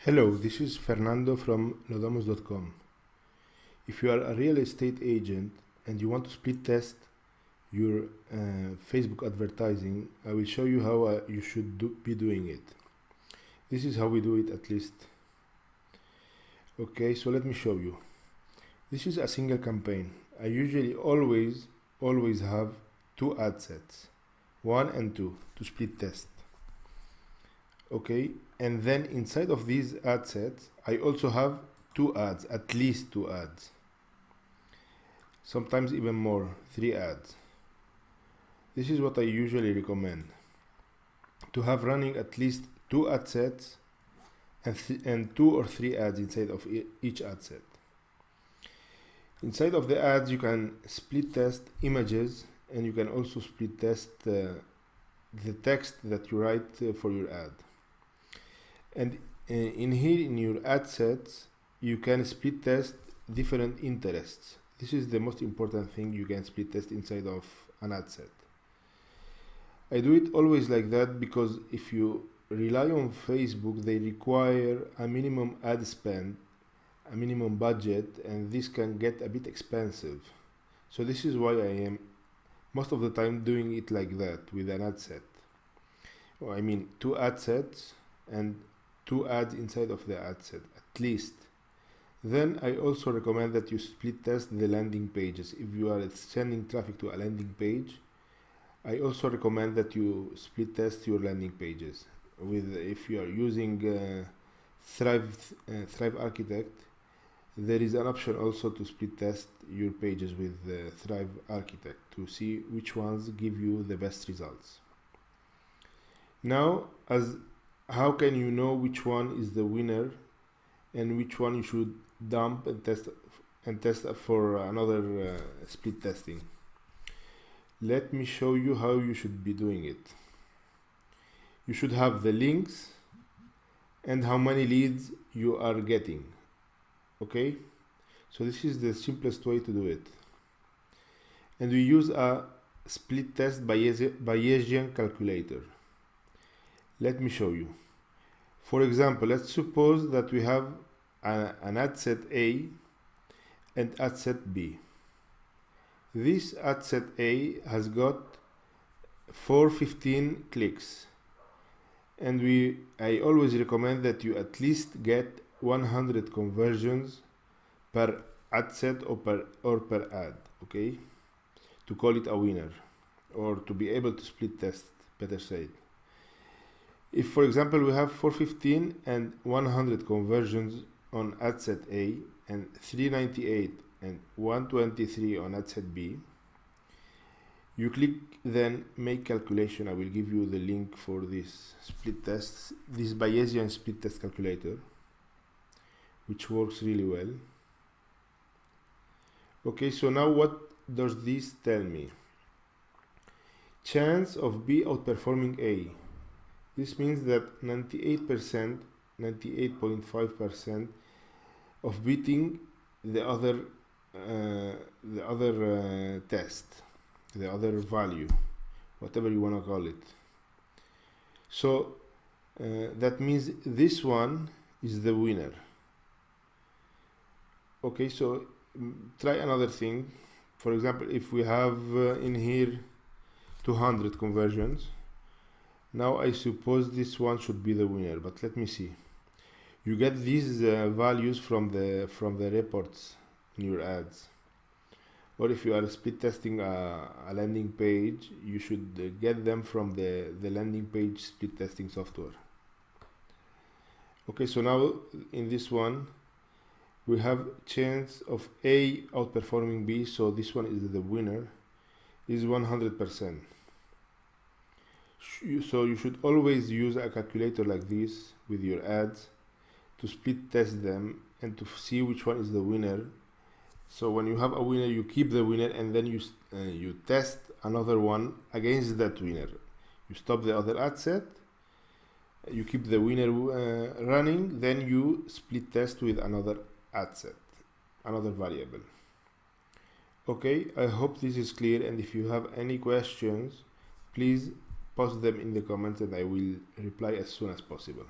Hello, this is Fernando from Lodomus.com. If you are a real estate agent and you want to split test your Facebook advertising, I will show you how you should be doing it. This is how we do it, at least. Okay, so let me show you. This is a single campaign. I usually always have two ad sets, 1 and 2, to split test. Okay, and then inside of these ad sets I also have two ads, at least two ads, sometimes even more, 3 ads. This is what I usually recommend, to have running at least 2 ad sets and 2 or 3 ads inside of each ad set. Inside of the ads you can split test images, and you can also split test the text that you write for your ad. And in here, in your ad sets, you can split test different interests. This is the most important thing you can split test inside of an ad set. I do it always like that because if you rely on Facebook, they require a minimum ad spend, a minimum budget, and this can get a bit expensive. So this is why I am most of the time doing it like that with an ad set. I mean 2 ad sets and 2 ads inside of the ad set at least. Then I also recommend that you split test the landing pages. If you are sending traffic to a landing page, I also recommend that you split test your landing pages. If you are using Thrive Architect, there is an option also to split test your pages with Thrive Architect to see which ones give you the best results. Now, how can you know which one is the winner and which one you should dump and test for another split testing? Let me show you how you should be doing it. You should have the links and how many leads you are getting. Okay, so this is the simplest way to do it. And we use a split test Bayesian calculator. Let me show you. For example, let's suppose that we have an ad set A and ad set B. This ad set A has got 415 clicks, and I always recommend that you at least get 100 conversions per ad set or per ad, okay, to call it a winner, or to be able to split test, better said. If, for example, we have 415 and 100 conversions on ad set A and 398 and 123 on ad set B, you click then make calculation. I will give you the link for this split test, this Bayesian split test calculator, which works really well. Okay, so now what does this tell me? Chance of B outperforming A. This means that 98%, 98.5% of beating the other test, the other value, whatever you want to call it. So that means this one is the winner. Okay, so try another thing. For example, if we have in here 200 conversions, now I suppose this one should be the winner, but let me see. You get these values from the reports in your ads, or if you are split testing a landing page, you should get them from the landing page split testing software. Okay, so now in this one we have chance of A outperforming B, so this one is the winner, is 100%. So you should always use a calculator like this with your ads to split test them and to see which one is the winner. So when you have a winner, you keep the winner, and then you test another one against that winner. You stop the other ad set, you keep the winner running, then you split test with another ad set, another variable. Okay, I hope this is clear, and if you have any questions, please post them in the comments and I will reply as soon as possible.